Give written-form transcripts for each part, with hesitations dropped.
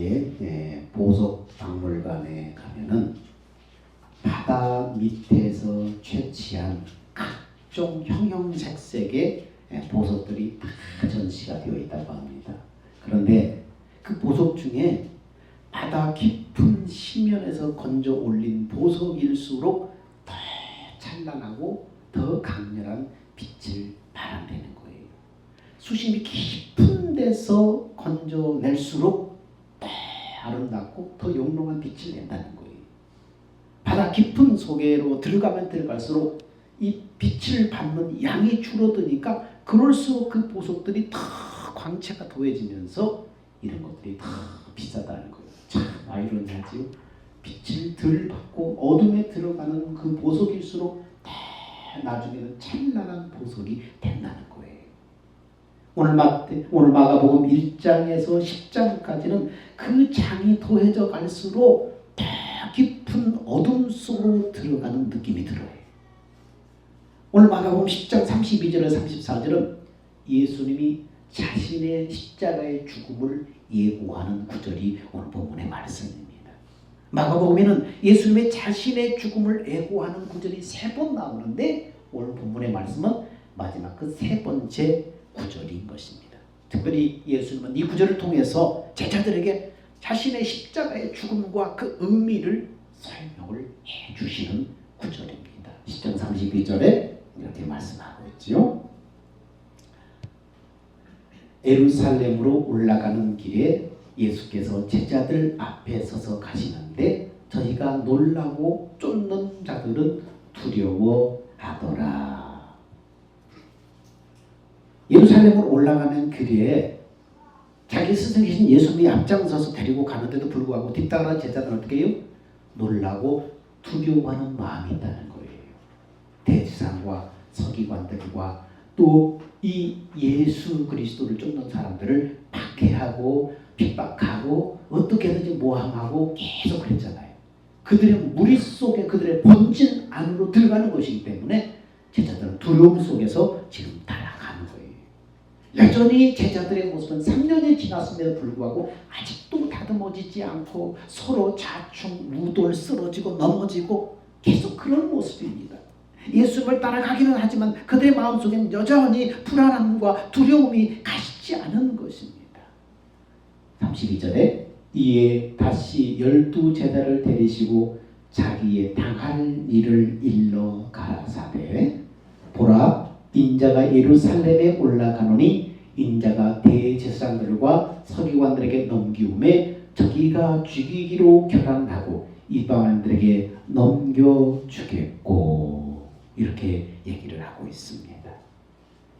시대의 보석 박물관에 가면은 바다 밑에서 채취한 각종 형형색색의 보석들이 다 전시가 되어 있다고 합니다. 그런데 그 보석 중에 바다 깊은 심연에서 건져 올린 보석일수록 더 찬란하고 더 강렬한 빛을 발한다는 거예요. 수심이 깊은 데서 건져낼수록 더 아름답고 더 영롱한 빛을 낸다는 거예요. 바다 깊은 속에로 들어가면 들어갈수록 이 빛을 받는 양이 줄어드니까 그럴수록 그 보석들이 더 광채가 더해지면서 이런 것들이 더 비싸다는 거예요. 참 아이러니하지요. 빛을 덜 받고 어둠에 들어가는 그 보석일수록 나중에는 찬란한 보석이 된다는 거예요. 오늘 마가복음 1장에서 10장까지는 그 장이 더해져 갈수록 더 깊은 어둠 속으로 들어가는 느낌이 들어요. 오늘 마가복음 10장 32절에서 34절은 예수님이 자신의 십자가의 죽음을 예고하는 구절이 오늘 본문의 말씀입니다. 마가복음에는 예수님의 자신의 죽음을 예고하는 구절이 3번 나오는데 오늘 본문의 말씀은 마지막 그 3번째 구절인 것입니다. 특별히 예수님은 이 구절을 통해서 제자들에게 자신의 십자가의 죽음과 그 의미를 설명을 해주시는 구절입니다. 10장 32절에 이렇게 말씀하고 있지요. 예루살렘으로 올라가는 길에 예수께서 제자들 앞에 서서 가시는데 저희가 놀라고 쫓는 자들은 두려워하더라. 예루살렘으로 올라가는 길에 자기 스승이신 예수님이 앞장서서 데리고 가는데도 불구하고 뒤따라가는 제자들은 어떻게 해요? 놀라고 두려워하는 마음이 있다는 거예요. 대제사장과 서기관들과 또 이 예수 그리스도를 쫓는 사람들을 박해하고 핍박하고 어떻게든지 모함하고 계속 그랬잖아요. 그들의 무리 속에 그들의 본질 안으로 들어가는 것이기 때문에 제자들은 두려움 속에서 지금 따라가는 거예요. 여전히 제자들의 모습은 3년이 지났음에도 불구하고 아직도 다듬어지지 않고 서로 좌충 우돌 쓰러지고 넘어지고 계속 그런 모습입니다. 예수님을 따라가기는 하지만 그들의 마음속에는 여전히 불안함과 두려움이 가시지 않은 것입니다. 32절에 이에 다시 12제자를 데리시고 자기의 당할 일을 일러 가라사대 보라 인자가 예루살렘에 올라가노니 인자가 대제사장들과 서기관들에게 넘기움에 저기가 죽이기로 결단하고 이방인들에게 넘겨주겠고 이렇게 얘기를 하고 있습니다.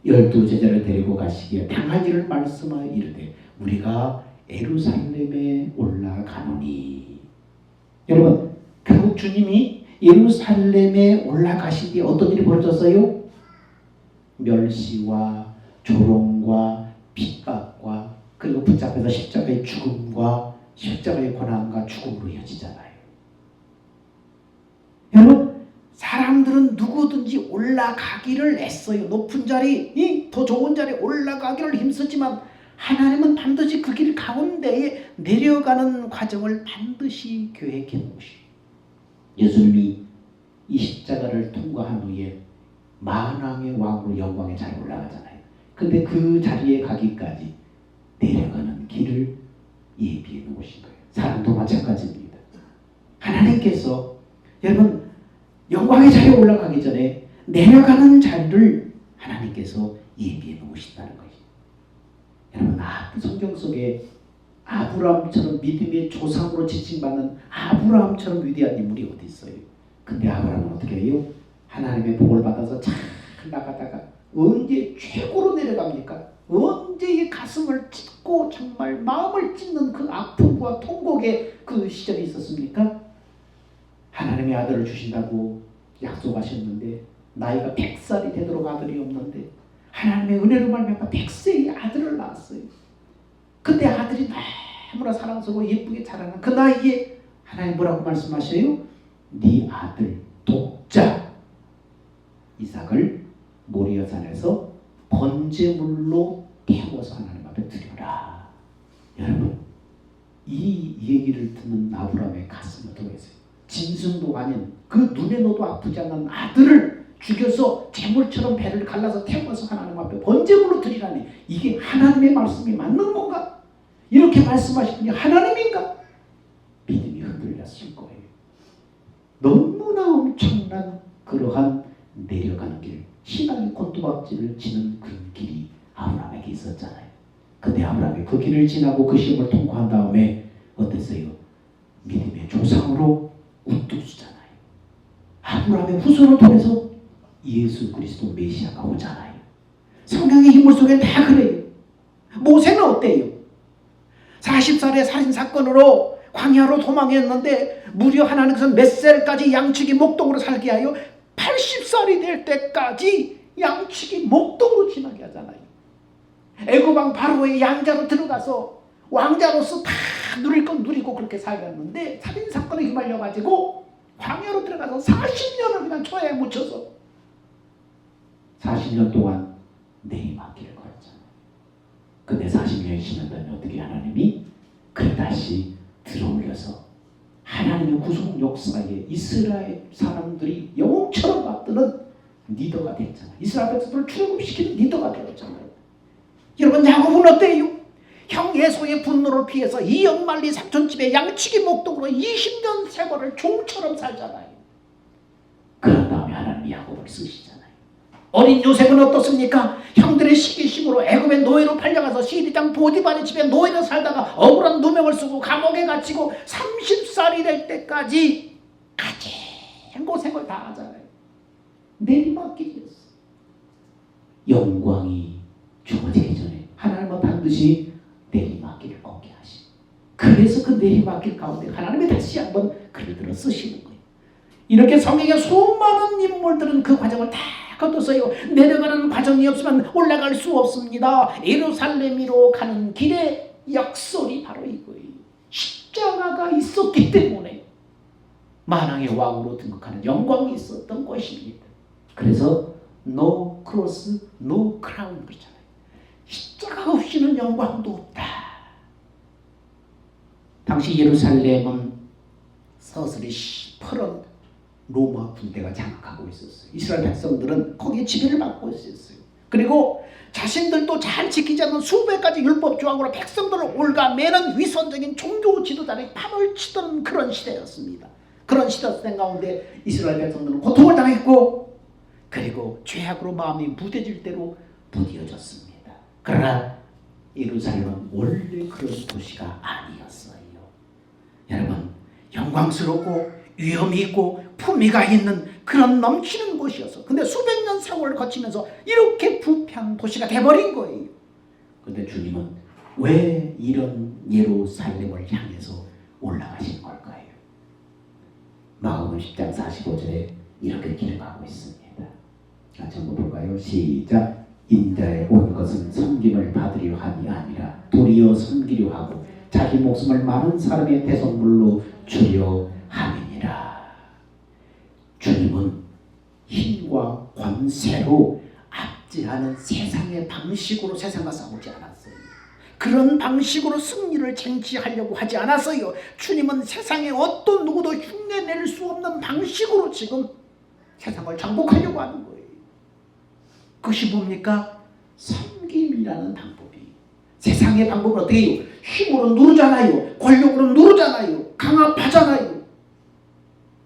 12제자를 데리고 가시기에 당할 일을 말씀하여 이르되 우리가 예루살렘에 올라가노니. 여러분 결국 주님이 예루살렘에 올라가신 뒤에 어떤 일이 벌어졌어요? 멸시와 조롱과 핍박과 그리고 붙잡혀서 십자가의 죽음과 십자가의 고난과 죽음으로 이어지잖아요. 여러분 사람들은 누구든지 올라가기를 애써요. 높은 자리, 더 좋은 자리에 올라가기를 힘쓰지만 하나님은 반드시 그 길 가운데에 내려가는 과정을 반드시 계획해 놓으시오. 예수님이 이 십자가를 통과한 후에 만왕의 왕으로 영광의 자리에 올라가잖아요. 근데 그 자리에 가기까지 내려가는 길을 예비해 놓으신 거예요. 사람도 마찬가지입니다. 하나님께서 여러분 영광의 자리에 올라가기 전에 내려가는 자리를 하나님께서 예비해 놓으신다는 거예요. 여러분 성경 속에 아브라함처럼 믿음의 조상으로 지칭받는 아브라함처럼 위대한 인물이 어디 있어요? 근데 아브라함은 어떻게 해요? 하나님의 복을 받아서 잘 나가다가 언제 최고로 내려갑니까? 언제 이 가슴을 찢고 정말 마음을 찢는 그 아픔과 통곡의 그 시절이 있었습니까? 하나님의 아들을 주신다고 약속하셨는데 나이가 100살이 되도록 아들이 없는데 하나님의 은혜로 말미암아 100세의 아들을 낳았어요. 근데 아들이 너무나 사랑스럽고 예쁘게 자라는 그 나이에 하나님 뭐라고 말씀하셔요? 네 아들 독자 이삭을 모리아산에서 번제물로 태워서 하나님 앞에 드려라. 여러분 이 얘기를 듣는 아브라함의 가슴이 어떠겠어요? 짐승도 아닌 그 눈에 넣어도 아프지 않는 아들을 죽여서 재물처럼 배를 갈라서 태워서 하나님 앞에 번제물로 드리라니, 이게 하나님의 말씀이 맞는 건가? 이렇게 말씀하신 분이 하나님인가? 믿음이 흔들렸을 거예요. 너무나 엄청난 그러한 내려가는 길, 신앙의 곤두박질을 치는 그 길이 아브라함에게 있었잖아요. 근데 아브라함이 그 길을 지나고 그 시험을 통과한 다음에 어땠어요? 믿음의 조상으로 우뚝 서잖아요. 아브라함의 후손을 통해서 예수 그리스도 메시아가 오잖아요. 성경의 인물 속엔 다 그래요. 모세는 어때요? 40살의 살인사건으로 광야로 도망했는데 무려 하나님께서 몇 살까지 양치기 목동으로 살게 하여 80살이 될 때까지 양치기 목동으로 지나게 하잖아요. 애굽왕 바로의 양자로 들어가서 왕자로서 다 누릴 건 누리고 그렇게 살았는데 살인사건에 휘말려가지고 광야로 들어가서 40년을 그냥 초야에 묻혀서 40년 동안 내리막길을 걸었잖아요. 근데 40년이 지났더니 어떻게 하나님이 그를 다시 들어올려서 하나님의 구속 역사에 이스라엘 사람들이 영웅처럼 맞드는 리더가 됐잖아요. 이스라엘 백성들을 출애굽시키는 리더가 되었잖아요. 여러분, 야곱은 어때요? 형 에서의 분노를 피해서 이역만리 삼촌집에 양치기 목동으로 20년 세월을 종처럼 살잖아요. 그런 다음에 하나님이 야곱을 쓰시잖아요. 어린 요셉은 어떻습니까? 형들의 시기심으로 애굽의 노예로 팔려가서 시리장 보디발의 집에 노예로 살다가 억울한 누명을 쓰고 감옥에 갇히고 30살이 될 때까지 가진 고생을 다 하잖아요. 내리막길이었어. 영광이 주어지기 전에 하나님은 반드시 내리막길을 걷게 하시. 그래서 그 내리막길 가운데 하나님이 다시 한번 글을 들어 쓰시는 거예요. 이렇게 성경의 수많은 인물들은 그 과정을 다 거둬서요. 내려가는 과정이 없으면 올라갈 수 없습니다. 예루살렘으로 가는 길의 역설이 바로 이거예요. 십자가가 있었기 때문에 만왕의 왕으로 등극하는 영광이 있었던 것입니다. 그래서 no cross, no crown 그렇잖아요. 십자가 없이는 영광도 없다. 당시 예루살렘은 서슬이 시퍼런 로마 군대가 장악하고 있었어요. 이스라엘 백성들은 거기에 지배를 받고 있었어요. 그리고 자신들도 잘 지키지 않는 수백 가지 율법 조항으로 백성들을 올가매는 위선적인 종교 지도자들이 판을 치던 그런 시대였습니다. 그런 시대 가운데 이스라엘 백성들은 고통을 당했고, 그리고 죄악으로 마음이 무뎌질 대로 무뎌졌습니다. 그러나 예루살렘은 원래 그런 도시가 아니었어요. 여러분, 영광스럽고 위엄이 있고 품위가 있는 그런 넘치는 곳이어서, 근데 수백 년 세월을 거치면서 이렇게 부패한 도시가 돼버린 거예요. 근데 주님은 왜 이런 예루살렘을 향해서 올라가신 걸까요? 마가복음 10장 45절에 이렇게 기록하고 있습니다. 같이 한번 볼까요? 시작. 인자에 온 것은 섬김을 받으려 함이 아니라 도리어 섬기려 하고 자기 목숨을 많은 사람의 대속물로 주려 함이니라. 주님은 힘과 권세로 압제하는 세상의 방식으로 세상과 싸우지 않았어요. 그런 방식으로 승리를 쟁취하려고 하지 않았어요. 주님은 세상에 어떤 누구도 흉내낼 수 없는 방식으로 지금 세상을 정복하려고 하는 거예요. 그것이 뭡니까? 섬김이라는 방법이. 세상의 방법은 어떻게 해요? 힘으로 누르잖아요. 권력으로 누르잖아요. 강압하잖아요.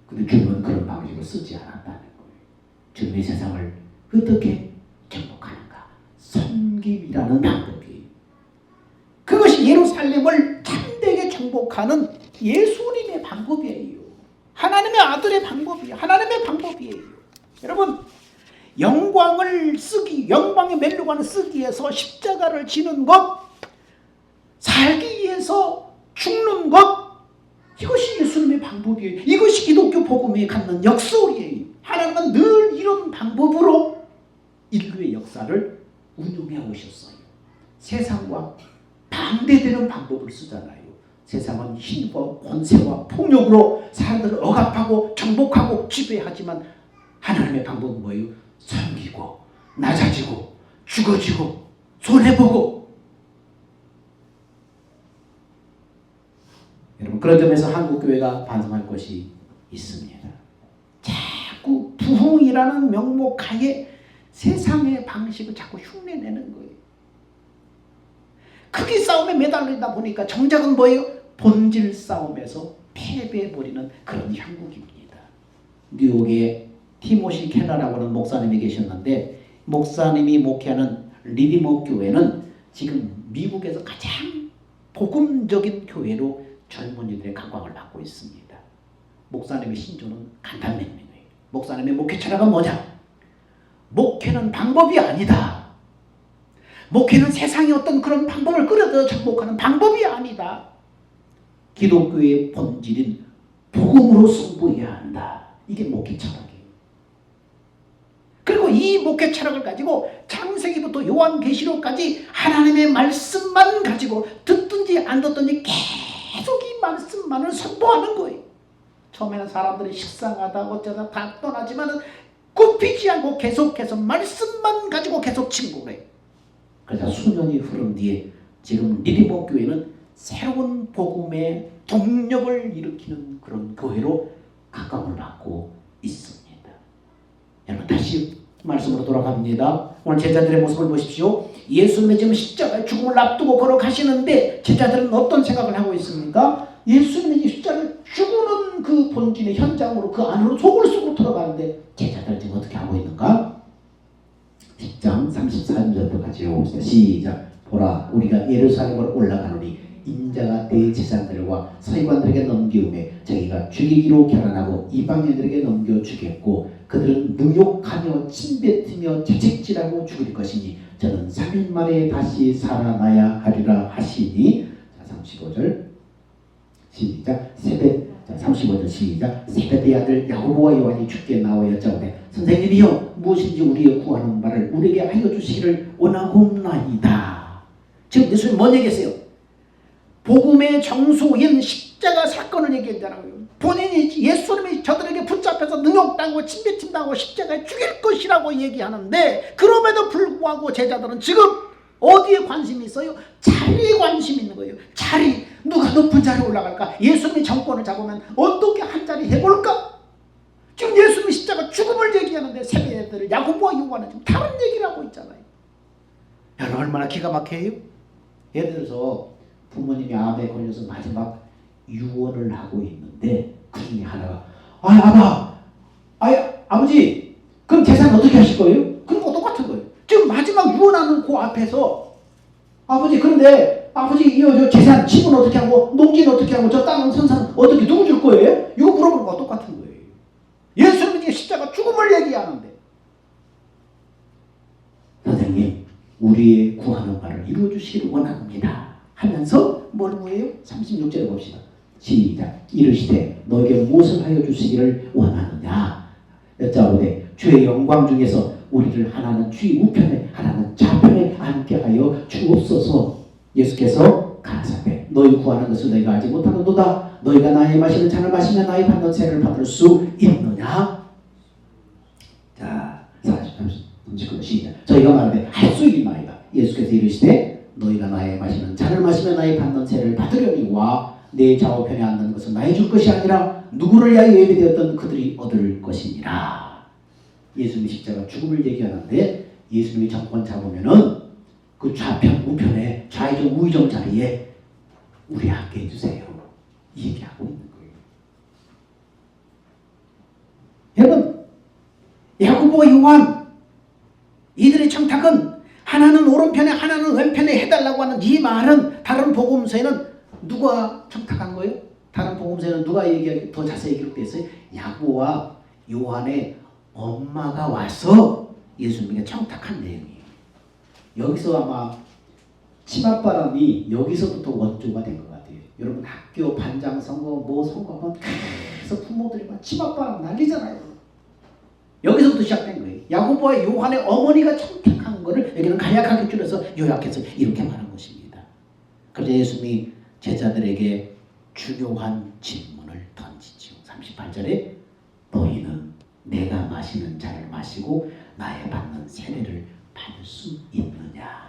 근데 주님은 그런 방식을 쓰지 않았다는 거예요. 주님의 세상을 어떻게 정복하는가? 섬김이라는 방법이에요. 그것이 예루살렘을 참되게 정복하는 예수님의 방법이에요. 하나님의 아들의 방법이에요. 하나님의 방법이에요. 여러분, 영광을 쓰기, 영광의 멜로관을 쓰기 위해서 십자가를 지는 것, 살기 위해서 죽는 것, 이것이 예수님의 방법이에요. 이것이 기독교 복음에 갖는 역설이에요. 하나님은 늘 이런 방법으로 인류의 역사를 운영해 오셨어요. 세상과 반대되는 방법을 쓰잖아요. 세상은 힘과 권세와 폭력으로 사람들을 억압하고 정복하고 지배하지만 하나님의 방법은 뭐예요? 섬기고 낮아지고 죽어지고 손해보고. 여러분 그런 점에서 한국교회가 반성할 것이 있습니다. 자꾸 부흥이라는 명목하에 세상의 방식을 자꾸 흉내내는 거예요. 크기 싸움에 매달리다 보니까 정작은 뭐예요? 본질 싸움에서 패배해버리는 그런 형국입니다. 뉴욕에 티모시 켈러라고 하는 목사님이 계셨는데, 목사님이 목회하는 리디머 교회는 지금 미국에서 가장 복음적인 교회로 젊은이들의 각광을 받고 있습니다. 목사님의 신조는 간단맹명이에요. 목사님의 목회 철학은 뭐냐? 목회는 방법이 아니다. 목회는 세상의 어떤 그런 방법을 끌어들여 접목하는 방법이 아니다. 기독교의 본질인 복음으로 승부해야 한다. 이게 목회 철학이에요. 그리고 이 목회 철학을 가지고 창세기부터 요한계시록까지 하나님의 말씀만 가지고 듣든지 안 듣든지 계속 이 말씀만을 선포하는 거예요. 처음에는 사람들이 식상하다 어쩌다 다 떠나지만은 굽히지 않고 계속해서 말씀만 가지고 계속 침공을 해요. 그래서 수년이 흐른 뒤에 지금 리디머 교회는 새로운 복음의 동력을 일으키는 그런 교회로 각광을 받고 있습니다. 여러분 다시 말씀으로 돌아갑니다. 오늘 제자들의 모습을 보십시오. 예수님의 지금 십자가의 죽음을 앞두고 걸어가시는데 제자들은 어떤 생각을 하고 있습니까? 예수님이 십자가를 죽는 그 본질의 현장으로 그 안으로 속을 쏘고 들어가는데 제자들 지금 어떻게 하고 있는가? 10장 34절부터 같이 읽어봅시다. 시작. 보라 우리가 예루살렘으로 올라가노니 인자가 대제사장들과 서기관들에게 넘기우매 자기가 죽이기로 결단하고 이방인들에게 넘겨주겠고 그들은 능욕하며 침뱉으며 채찍질하고 죽을 것이니 저는 3일 만에 다시 살아나야 하리라 하시니. 자 35절 시작. 35절 시작. 세베대의 아들 야고보와 요한이 주께 나와 여짜오되 선생님이여 무엇인지 우리의 구하는 바를 우리에게 하여 주시기를 원하옵나이다. 지금 예수님 뭔 얘기했어요? 복음의 정수인 십자가 사건을 얘기했잖아요. 본인이 예수님이 저들에게 붙잡혀서 능욕당하고 침뱉임당하고 십자가에 죽일 것이라고 얘기하는데 그럼에도 불구하고 제자들은 지금 어디에 관심이 있어요? 자리에 관심이 있는 거예요. 자리. 누가 높은 자리에 올라갈까? 예수님이 정권을 잡으면 어떻게 한 자리 해볼까? 지금 예수님이 십자가 죽음을 얘기하는데 세배들 야고보와 요한은 지금 다른 얘기를 하고 있잖아요. 여러분 얼마나 기가 막혀요? 예를 들어서 부모님이 암에 걸려서 마지막 유언을 하고 있는데 그 중에 하나가 아버지 그럼 재산 어떻게 하실 거예요? 그런 거 똑같은 거예요. 지금 마지막 유언하는 그 앞에서 아버지 그런데 아버지 이 재산 집은 어떻게 하고 농지는 어떻게 하고 저 땅은 선산 어떻게 누구 줄 거예요? 이거 물어보는 거와 똑같은 거예요. 예수님이 십자가 죽음을 얘기하는데 선생님 우리의 구하는 바를 이루어주시기를 원합니다 하면서 뭘 구해요? 36절에 봅시다. 시작. 이르시되 너에게 무엇을 하여 주시기를 원하느냐 여짜오되 주의 영광 중에서 우리를 하나는 주의 우편에 하나는 좌편에 앉게 하여 주옵소서. 예수께서 가라사대 너희 구하는 것을 너희가 알지 못하는도다. 너희가 나의 마시는 잔을 마시면 나의 받는 세를 받을 수 있느냐. 자 39절 시작. 저희가 말하되 할 수 있나이다. 예수께서 이르시되 너희가 나의 마시는 잔을 마시면 나의 받는 세를 받으려니와 내 좌우편에 앉는 것은 나의 줄 것이 아니라 누구를 위하여 예비되었던 그들이 얻을 것이니라. 예수님이 십자가 죽음을 얘기하는데 예수님이 정권 잡으면은 그 좌편 우편에 좌의정 우의정 자리에 우리 함께 해주세요 얘기하고 있는 거예요. 여러분 야고보와 요한 이들의 청탁은 하나는 오른편에 하나는 왼편에 해달라고 하는 이 말은 다른 복음서에는 누가 청탁한 거예요? 다른 복음서에는 누가 얘기하기 더 자세히 기록되어 있어요? 야고보와 요한의 엄마가 와서 예수님에게 청탁한 내용이에요. 여기서 아마 치맛바람이 여기서부터 원조가 된 것 같아요. 여러분 학교 반장 선거 뭐 선거하면 계속 부모들이 막 치맛바람 날리잖아요. 여기서부터 시작된 거예요. 야고보와 요한의 어머니가 청탁한 거를 여기는 간략하게 줄여서 요약해서 이렇게 말한 것입니다. 그래서 예수님이 제자들에게 중요한 질문을 던지죠. 38절에 너희는 내가 마시는 잔을 마시고 나의 받는 세례를 받을 수 있느냐.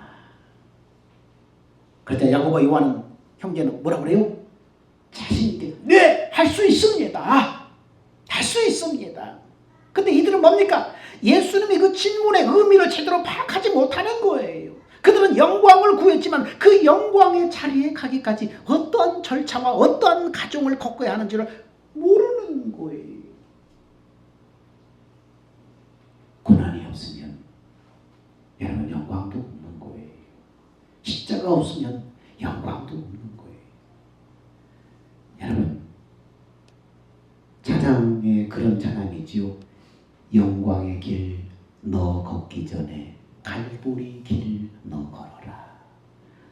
그럴 때 야고보와 요한 형제는 뭐라 그래요? 자신 있게 네, 할 수 있습니다. 할 수 있습니다. 근데 이들은 뭡니까? 예수님이 그 질문의 의미를 제대로 파악하지 못하는 거예요. 그들은 영광을 구했지만 그 영광의 자리에 가기까지 어떠한 절차와 어떠한 과정을 겪어야 하는지를 모르는 거예요. 고난이 없으면 여러분 영광도 없는 거예요. 십자가 없으면 영광도 없는 거예요. 여러분 찬양의 그런 찬양이지요. 영광의 길 너 걷기 전에 갈보리 길 너 걸어라.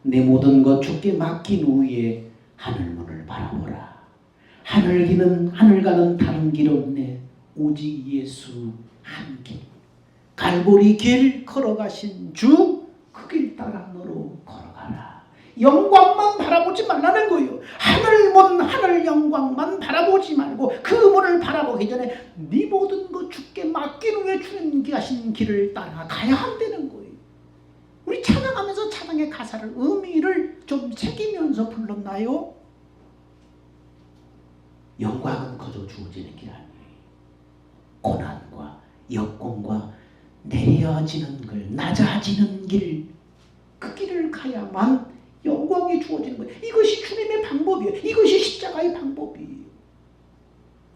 내 모든 것 주께 맡긴 후에 하늘문을 바라보라. 하늘 가는 다른 길 없네. 오직 예수 한 길. 갈보리 길 걸어가신 주 그 길 따라 너로 걸어가라. 영광만 바라보지 말라는 거예요. 하늘문 하늘 영광만 바라보지 말고 그 문을 바라보기 전에 네 모든 것 주께 맡긴 후에 주님께 하신 길을 따라가야 한다는 거예요. 우리 찬양하면서 찬양의 가사를 의미를 좀 새기면서 불렀나요? 영광은 거저 주어지는 길 아니에요. 고난과 역공과 내려지는 길, 낮아지는 길, 그 길을 가야만 영광이 주어지는 거예요. 이것이 주님의 방법이에요. 이것이 십자가의 방법이에요.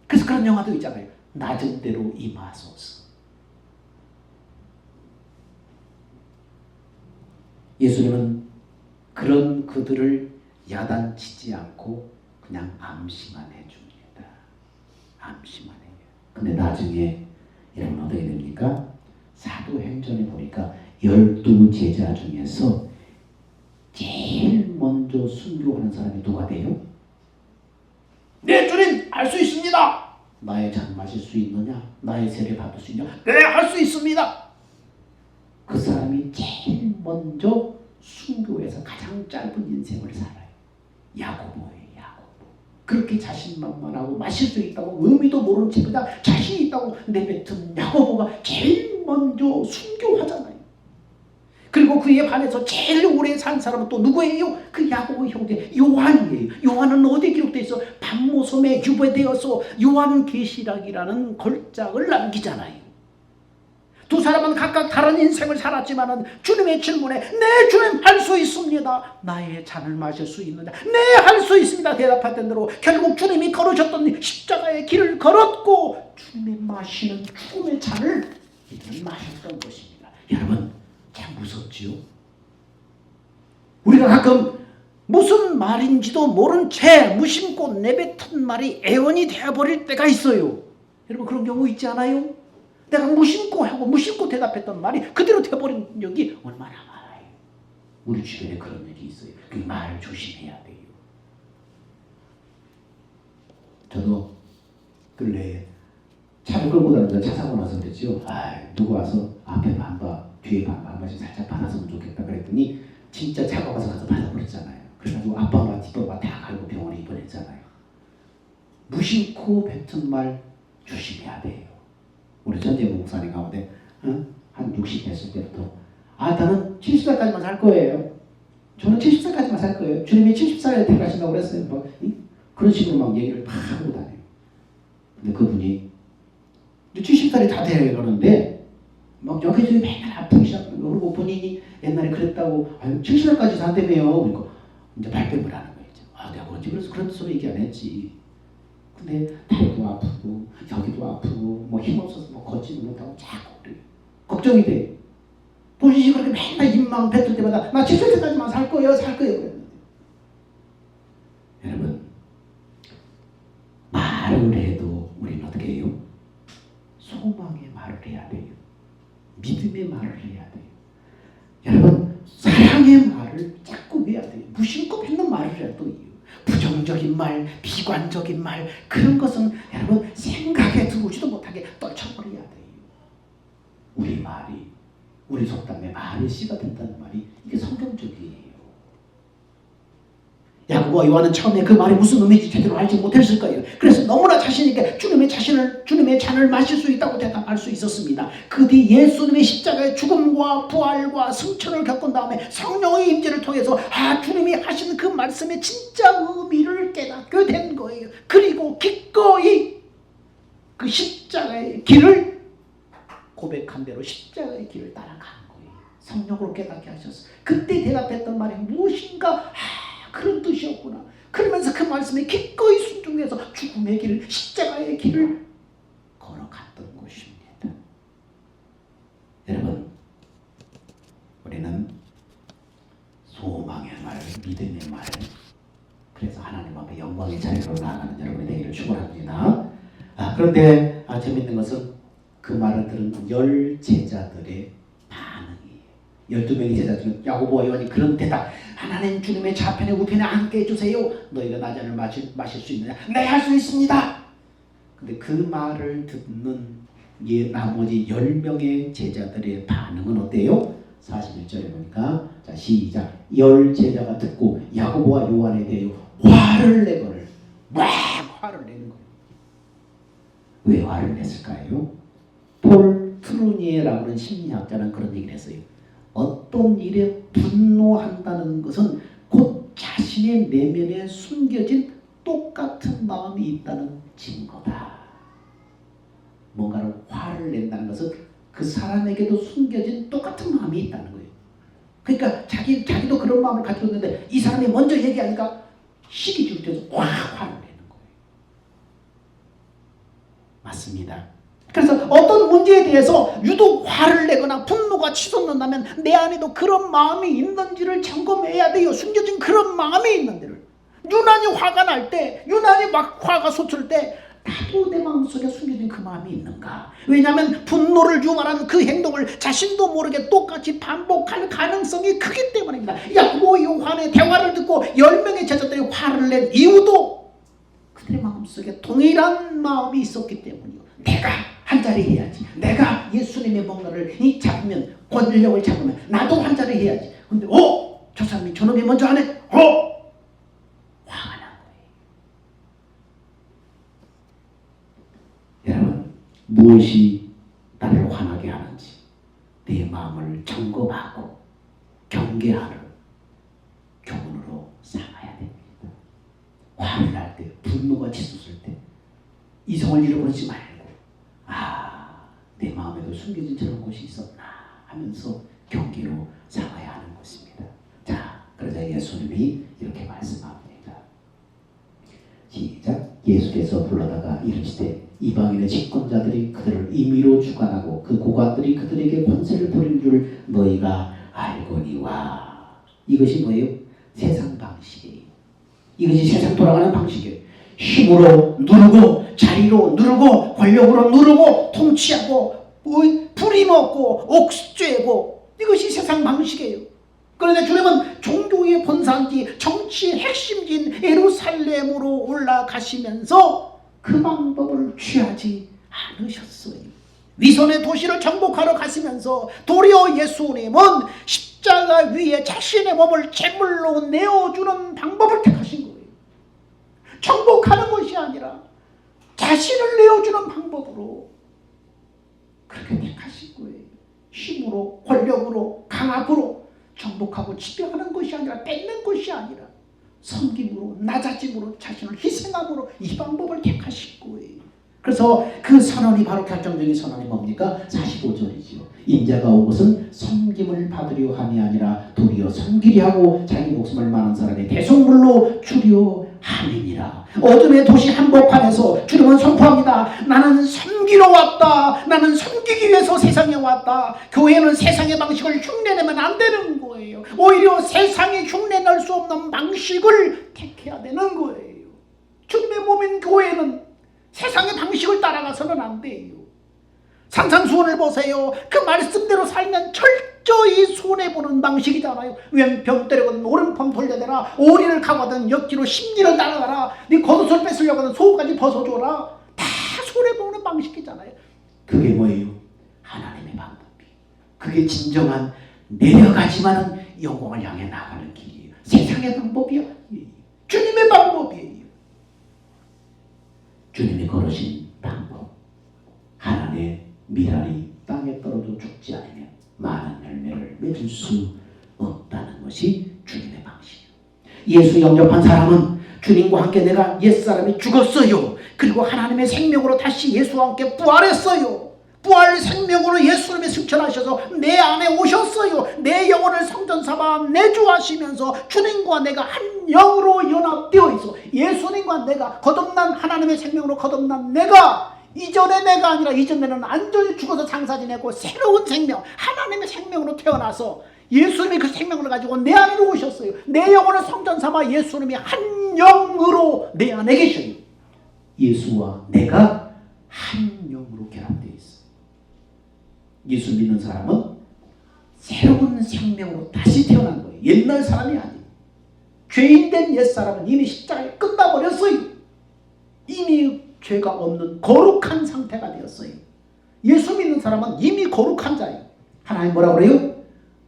그래서 그런 영화도 있잖아요. 낮은 대로 임하소서. 예수님은 그런 그들을 야단치지 않고 그냥 암시만 해줍니다. 암시만 해요. 근데 나중에 여러분 어떻게 됩니까? 사도행전에 보니까 12제자 중에서 제일 먼저 순교하는 사람이 누가 돼요? 네 주님 할 수 있습니다. 나의 잔 마실 수 있느냐? 나의 세례 받을 수 있냐? 네 할 수 있습니다. 그 사람이 제일 먼저 순교해서 가장 짧은 인생을 살아요. 야고보예요. 야고보. 그렇게 자신만만하고 마실 수 있다고 의미도 모르는 채 그냥 자신이 있다고 내뱉은 야고보가 제일 먼저 순교하잖아요. 그리고 그에 반해서 제일 오래 산 사람은 또 누구예요? 그 야고보 형제 요한이에요. 요한은 어디에 기록되어 있어? pat모섬에 유배되어서 요한계시락이라는 걸작을 남기잖아요. 두 사람은 각각 다른 인생을 살았지만 주님의 질문에 네 주님 할 수 있습니다. 나의 잔을 마실 수 있느냐? 네 할 수 있습니다. 대답했던 대로 결국 주님이 걸으셨던 십자가의 길을 걸었고 주님이 마시는 죽음의 잔을 이들은 마셨던 것입니다. 여러분 참 무섭지요? 우리가 가끔 무슨 말인지도 모른 채 무심코 내뱉은 말이 애원이 되어버릴 때가 있어요. 여러분 그런 경우 있지 않아요? 내가 무심코 하고 무심코 대답했던 말이 그대로 돼버린 적이 얼마나 많아요. 우리 주변에 그런 일이 있어요. 그 말 조심해야 돼요. 저도 근래에 차를 끌고 다니다가 차 사고 나서 그랬죠. 누구 와서 앞에 반바 뒤에 반바 한 번씩 살짝 받았으면 좋겠다 그랬더니 진짜 차가 가서 받아버렸잖아요. 그래가지고 아빠가 뒷바가 다 갈고 병원에 입원했잖아요. 무심코 뱉은 말 조심해야 돼요. 우리 전재 목사님 가운데 한 60 됐을 때부터 나는 70살까지만 살 거예요. 저는 70살까지만 살 거예요. 주님이 70살에 데려가신다고 그랬어요. 막, 그런 식으로 막 얘기를 막 하고 다녀요. 근데 그분이 70살이 다 돼가는데 막 여기저기 맨날 아프기 시작하고 그리고 본인이 옛날에 그랬다고 70살까지 산다며요. 그러니까 이제 발뺌을 하는 거죠. 내가 그렇지 그래서 그런 소리 얘기 안 했지. 근데 다리도 아프고 여기도 아프고 뭐 힘없어서 뭐 걷지도 못하고 자꾸 그래요. 걱정이 돼. 본인이 그렇게 맨날 입만 뱉을 때마다 나 70세까지만 살 거예요 그랬는데 여러분 말을 해도 우리는 어떻게 해요? 소망의 말을 해야 돼요. 믿음의 말을 해야 돼요. 여러분 사랑의 말을 자꾸 해야 돼요. 무심코 뱉는 말을 해도 부정적인 말, 비관적인 말 그런 것은 여러분 생각에 들어오지도 못하게 떨쳐버려야 돼요. 우리 말이 우리 속담에 말이 씨가 된다는 말이 이게 성경적이에요. 야고보와 요한은 처음에 그 말이 무슨 의미인지 제대로 알지 못했을 거예요. 그래서 너무나 자신 있게 주님의 잔을 마실 수 있다고 대답할 수 있었습니다. 그 뒤 예수님의 십자가의 죽음과 부활과 승천을 겪은 다음에 성령의 임재를 통해서 주님이 하신 그 말씀의 진짜 의미를 깨닫게 된 거예요. 그리고 기꺼이 그 십자가의 길을 고백한 대로 십자가의 길을 따라간 거예요. 성령으로 깨닫게 하셨어요. 그때 대답했던 말이 무엇인가? 그런 뜻이었구나. 그러면서 그 말씀에 기꺼이 순종해서 죽음의 길을, 십자가의 길을 걸어갔던 것입니다. 여러분, 우리는 소망의 말, 믿음의 말, 그래서 하나님 앞에 영광의 자리로 나아가는 여러분이 되기를 축원합니다. 그런데 재밌는 것은 그 말을 들은 10제자들의 반응이에요. 12명의 제자 중에 야고보와 요한이 그런 대답, 하나님 주님의 좌편에 우편에 앉게 해주세요. 너희가 나 잔을 마실 수 있느냐? 네, 할 수 있습니다. 근데 그 말을 듣는 나머지 10명의 제자들의 반응은 어때요? 41절에 보니까, 자 시작. 10제자가 듣고 야고보와 요한에 대해 화를 내거늘 막 화를 내는 거예요. 왜 화를 냈을까요? 폴 트루니에라고 하는 심리학자는 그런 얘기를 했어요. 어떤 일에 분노한다는 것은 곧 자신의 내면에 숨겨진 똑같은 마음이 있다는 증거다. 뭔가를 화를 낸다는 것은 그 사람에게도 숨겨진 똑같은 마음이 있다는 거예요. 그러니까 자기도 그런 마음을 가지고 있는데 이 사람이 먼저 얘기하니까 시기 질투해서 화를 내는 거예요. 맞습니다. 그래서 어떤 문제에 대해서 유독 화를 내거나 분노가 치솟는다면 내 안에도 그런 마음이 있는지를 점검해야 돼요. 숨겨진 그런 마음이 있는지를. 유난히 화가 날 때, 유난히 막 화가 솟을 때 나도 내 마음속에 숨겨진 그 마음이 있는가? 왜냐하면 분노를 유발한 그 행동을 자신도 모르게 똑같이 반복할 가능성이 크기 때문입니다. 야고보 요한의 대화를 듣고 10명의 제자들이 화를 낸 이유도 그들의 마음속에 동일한 마음이 있었기 때문이요. 내가 한 자리 해야지. 내가 예수님의 뭔가를 잡으면, 권력을 잡으면 나도 한 자리 해야지. 근데 저 사람이 저놈이 먼저 하네. 화가 난 거예요. 여러분, 무엇이 나를 화나게 하는지 내 마음을 점검하고 경계하는 교훈으로 삼아야 됩니다. 화를 날 때, 분노가 치솟을 때 이성을 잃어버리지 말고 내 마음에도 숨겨진 저런 것이 있었나 하면서 경계로 삼아야 하는 것입니다. 자, 그러자 예수님이 이렇게 말씀합니다. 시작. 예수께서 불러다가 이르시되 이방인의 집권자들이 그들을 임의로 주관하고 그 고관들이 그들에게 권세를 부린 줄 너희가 알거니와. 이것이 뭐예요? 세상 방식이에요. 이것이 세상 돌아가는 방식이에요. 힘으로 누르고, 자리로 누르고, 권력으로 누르고, 통치하고, 부림먹고, 옥죄고, 이것이 세상 방식이에요. 그런데 주님은 종교의 본산지, 정치의 핵심지인 예루살렘으로 올라가시면서 그 방법을 취하지 않으셨어요. 위선의 도시를 정복하러 가시면서 도리어 예수님은 십자가 위에 자신의 몸을 제물로 내어주는 방법을 택하신 거예요. 정복하는 것이 아니라 자신을 내어주는 방법으로 그렇게 택하신 거예요. 힘으로, 권력으로, 강압으로 정복하고 지배하는 것이 아니라, 뺏는 것이 아니라 섬김으로, 낮아짐으로, 자신을 희생함으로 이 방법을 택하신 거예요. 그래서 그 선언이 바로 결정적인 선언이 뭡니까? 45절이지요. 인자가 온 것은 섬김을 받으려 함이 아니라 도리어 섬기려 하고 자기 목숨을 많은 사람의 대속물로 주려 함이니라. 어둠의 도시 한복판에서 주님은 선포합니다. 나는 섬기러 왔다. 나는 섬기기 위해서 세상에 왔다. 교회는 세상의 방식을 흉내내면 안 되는 거예요. 오히려 세상에 흉내낼 수 없는 방식을 택해야 되는 거예요. 주님의 몸인 교회는 세상의 방식을 따라가서는 안 돼요. 산산수훈을 보세요. 그 말씀대로 살면 철저히 손해보는 방식이잖아요. 왼편 때려거든 오른편 돌려대라. 오리를 가거든 옆뒤로 심리를 따라가라. 네 겉옷을 뺏으려고 하는 속까지 벗어줘라. 다 손해보는 방식이잖아요. 그게 뭐예요? 하나님의 방법이. 그게 진정한 내려가지만은 영광을 향해 나가는 길이에요. 세상의 방법이야. 주님의 방법이에요. 주님이 걸으신 방법. 하나님의 미랄이 땅에 떨어져 죽지 않으면 많은 열매를 맺을 수 없다는 것이 주님의 방식이에요. 예수 영접한 사람은 주님과 함께 내가 옛사람이 죽었어요. 그리고 하나님의 생명으로 다시 예수와 함께 부활했어요. 부활 생명으로 예수님이 승천하셔서 내 안에 오셨어요. 내 영혼을 성전 삼아 내주하시면서 주님과 내가 한 영으로 연합되어 있어. 예수님과 내가 거듭난 하나님의 생명으로 거듭난 내가 이전의 내가 아니라 이전에는 완전히 죽어서 장사 지내고 새로운 생명, 하나님의 생명으로 태어나서 예수님이 그 생명을 가지고 내 안으로 오셨어요. 내 영혼을 성전 삼아 예수님이 한 영으로 내 안에 계셔요. 예수와 내가 한 영으로 결합되어 있어요. 예수 믿는 사람은 새로운 생명으로 다시 태어난 거예요. 옛날 사람이 아니에요. 죄인된 옛사람은 이미 십자가에 끝나버렸어요. 이미 죄가 없는 거룩한 상태가 되었어요. 예수 믿는 사람은 이미 거룩한 자예요. 하나님 뭐라고 그래요?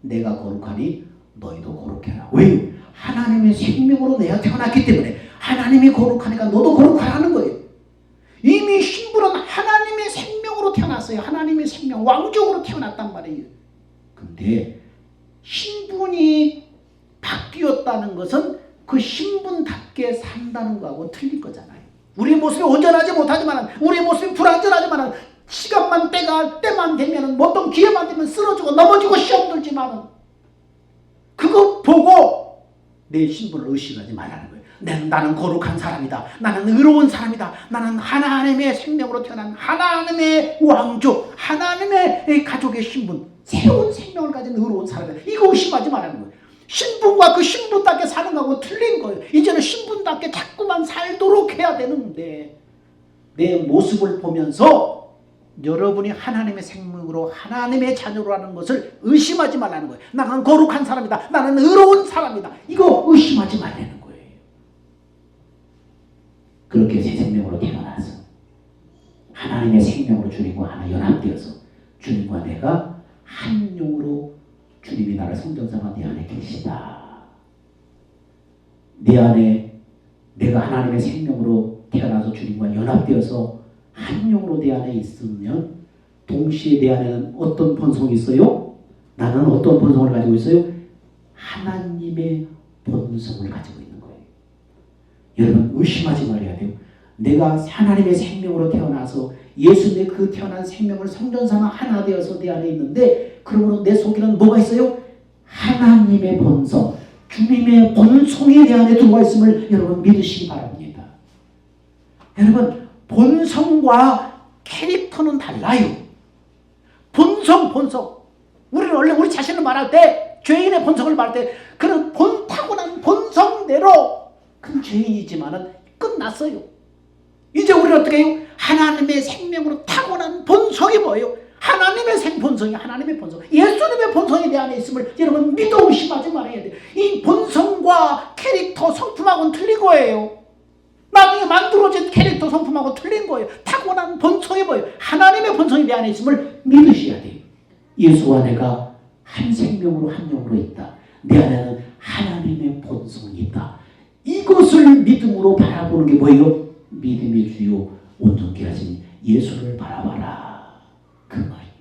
내가 거룩하니 너희도 거룩해라. 왜? 하나님의 생명으로 내가 태어났기 때문에 하나님이 거룩하니까 너도 거룩하라는 거예요. 이미 신부는 하나님의 생명으로 태어났어요. 하나님의 생명, 왕족으로 태어났단 말이에요. 근데 신분이 바뀌었다는 것은 그 신분답게 산다는 거하고 틀린 거잖아요. 우리 모습이 온전하지 못하지만, 우리 모습이 불완전하지만, 시간만 때만 되면 어떤 기회만 되면 쓰러지고 넘어지고 시험 들지만 그거 보고 내 신분을 의심하지 말라는 거예요. 나는 거룩한 사람이다. 나는 의로운 사람이다. 나는 하나님의 생명으로 태어난 하나님의 왕족, 하나님의 가족의 신분, 새로운 생명을 가진 의로운 사람이다. 이거 의심하지 말라는 거예요. 신분과 그 신분답게 사는 거하고 틀린 거예요. 이제는 신분답게 자꾸만 살도록 해야 되는데 내 모습을 보면서 여러분이 하나님의 생명으로 하나님의 자녀로 하는 것을 의심하지 말라는 거예요. 나는 거룩한 사람이다. 나는 의로운 사람이다. 이거 의심하지 말라는 거예요. 그렇게 새 생명으로 태어나서 하나님의 생명으로 주님과 하나 연합되어서 주님과 내가 한 영으로 주님이 나를 성전 삼아 내 안에 계시다. 내 안에 내가 하나님의 생명으로 태어나서 주님과 연합되어서 한 영으로 내 안에 있으면 동시에 내 안에는 어떤 본성이 있어요? 나는 어떤 본성을 가지고 있어요? 하나님의 본성을 가지고 있는 거예요. 여러분 의심하지 말아야 돼요. 내가 하나님의 생명으로 태어나서 예수님의 그 태어난 생명을 성전 삼아 하나 되어서 내 안에 있는데 그러므로 내 속에는 뭐가 있어요? 하나님의 본성, 주님의 본성이 내 안에 들어와 있음을 여러분 믿으시기 바랍니다. 여러분 본성과 캐릭터는 달라요. 본성. 우리는 원래 우리 자신을 말할 때 죄인의 본성을 말할 때 그런 타고난 본성대로 큰 죄인이지만은 끝났어요. 이제 우리는 어떻게 해요? 하나님의 생명으로 타고난 본성이 뭐예요? 하나님의 본성이 하나님의 본성, 예수님의 본성이 내 안에 있음을 여러분 믿어 의심하지 말아야 돼요. 이 본성과 캐릭터 성품하고는 틀린 거예요. 나중에 만들어진 캐릭터 성품하고 틀린 거예요. 타고난 본성이 뭐예요? 하나님의 본성이 내 안에 있음을 믿으셔야 돼요. 예수와 내가 한 생명으로 한 영으로 있다. 내 안에는 하나님의 본성이 있다. 이것을 믿음으로 바라보는 게 뭐예요? 믿음의 주요 온전케 하신 예수를 바라봐라. 그 말이에요.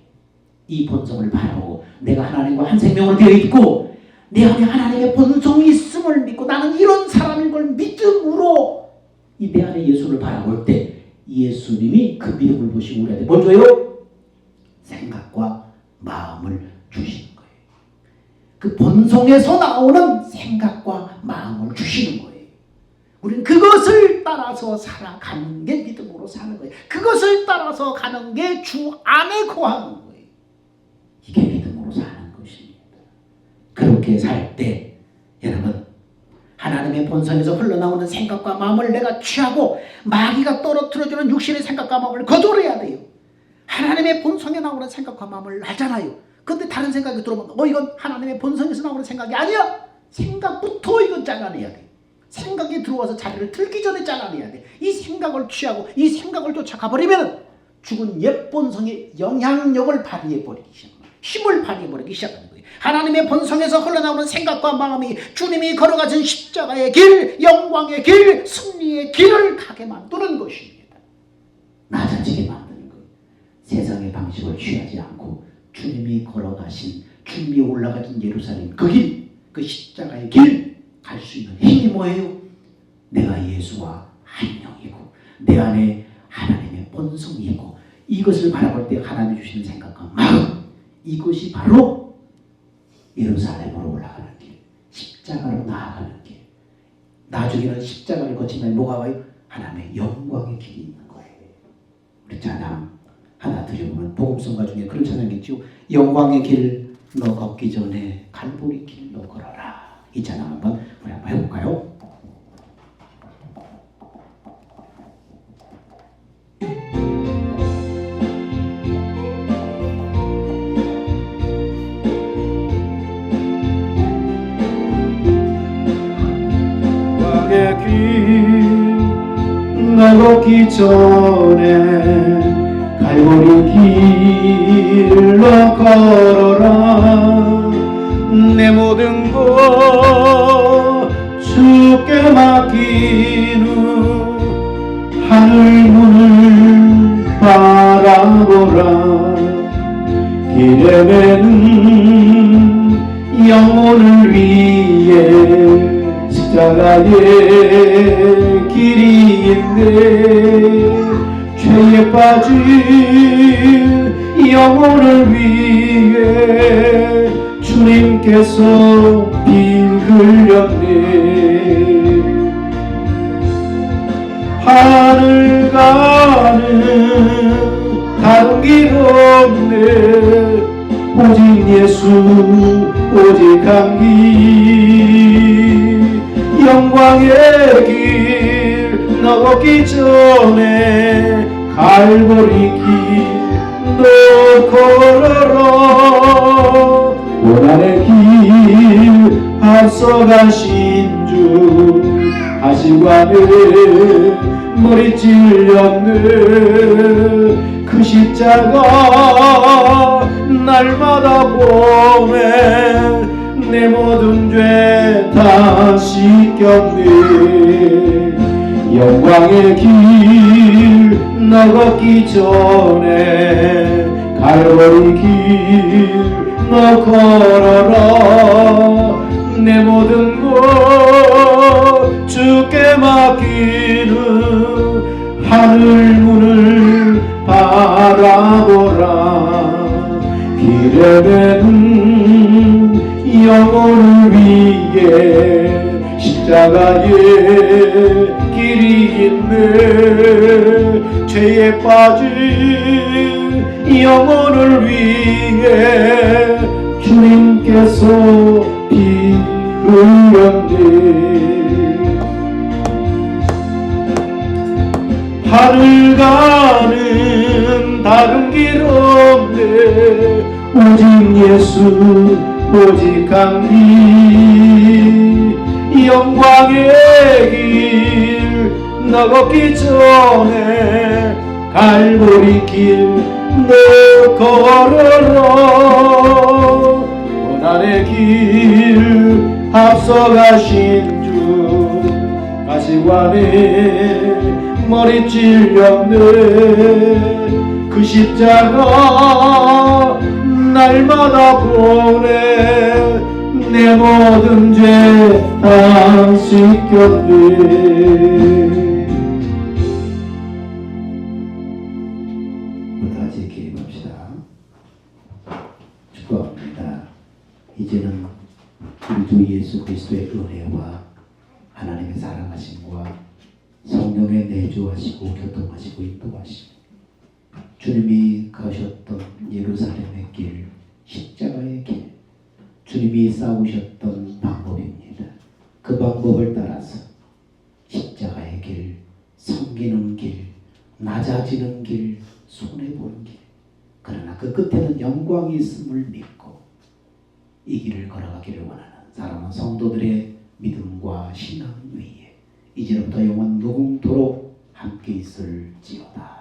이 본성을 바라보고 내가 하나님과 한 생명으로 되어 있고 내 안에 하나님의 본성이 있음을 믿고 나는 이런 사람인 걸 믿음으로 이 내 안에 예수를 바라볼 때 예수님이 그 믿음을 보시고 우리한테 뭘 줘요? 생각과 마음을 주시는 거예요. 그 본성에서 나오는 생각과 마음을 주시는 거예요. 우리는 그것을 따라서 살아가는 게 믿음으로 사는 거예요. 그것을 따라서 가는 게 주 안에 거하는 거예요. 이게 믿음으로 사는 것입니다. 그렇게 살 때 여러분 하나님의 본성에서 흘러나오는 생각과 마음을 내가 취하고 마귀가 떨어뜨려주는 육신의 생각과 마음을 거절해야 돼요. 하나님의 본성에 나오는 생각과 마음을 하잖아요. 근데 다른 생각이 들어오면 이건 하나님의 본성에서 나오는 생각이 아니야. 생각부터 이건 잘라내야 돼. 생각이 들어와서 자리를 틀기 전에 잘라내야 돼. 이 생각을 취하고 이 생각을 쫓아가버리면 죽은 옛 본성의 영향력을 발휘해버리기 시작합니다. 힘을 발휘해버리기 시작하는 거예요. 하나님의 본성에서 흘러나오는 생각과 마음이 주님이 걸어가신 십자가의 길, 영광의 길, 승리의 길을 가게 만드는 것입니다. 낮아지게 만드는 것. 세상의 방식을 취하지 않고 주님이 걸어가신, 주님이 올라가신 예루살렘 그 길, 그 십자가의 길 갈 수 있는 힘이 뭐예요? 내가 예수와 한 영이고 내 안에 하나님의 본성이 있고 이것을 바라볼 때 하나님이 주시는 생각과 마음, 이것이 바로 예루살렘으로 올라가는 길, 십자가로 나아가는 길. 나중에는 십자가를 거치면 뭐가 와요? 하나님의 영광의 길이 있는 거예요. 우리 찬양 하나 드려보면 복음성가 중에 그런 찬양이 있죠. 영광의 길 너 걷기 전에 갈보리 길 너 걸어라. 이 찬양 한번 우리 한번 해볼까요? 너 걷기 전에 갈보리 길로 걸어라. 내 모든 것 주께 맡긴 후 하늘 문을 바라보라. 길에 매는 영혼을 위해 십자가의 길이 있네. 죄에 빠진 영혼을 위해 주님께서 피 흘렸네. 하늘 가는 다른 길 없네. 오직 예수 오직 한 길, 영광의 길 너 걷기 전에 갈보리 길 너 걸어라. 고난의 길 앞서가신 주 하시관에 머리 찔렸네. 그 십자가 날마다 보면 내 모든 죄 다 씻겼네. 영광의 길 너 걷기 전에 갈보리 길 너 걸어라. 내 모든 것 주께 맡기는 하늘 문을 바라보라. 길에 매는 영혼을 위해 십자가의 길이 있네. 죄에 빠진 영혼을 위해 주님께서 피 흘렸네. 하늘 가는 다른 길 없네. 오직 예수 오직 한 길, 영광의 길 너 걷기 전에 갈보리 길 너 걸어라. 고난의 길 앞서가신 주 가시관에 머리 찔렸네. 그 십자가 날마다 보내 내 모든 죄 다 씻겼네. 다시 기립합시다. 축복합니다. 이제는 우리 주 예수 그리스도의 은혜와 하나님의 사랑하심과 성령의 내주하시고 교통하시고 인도하시고 주님이 가셨던 예루살렘의 길, 십자가의 길, 주님이 싸우셨던 방법입니다. 그 방법을 따라서 십자가의 길, 섬기는 길, 낮아지는 길, 손해보는 길, 그러나 그 끝에는 영광이 있음을 믿고 이 길을 걸어가기를 원하는 사랑하는 성도들의 믿음과 신앙 위에 이제부터 영원 무궁토록 함께 있을지어다.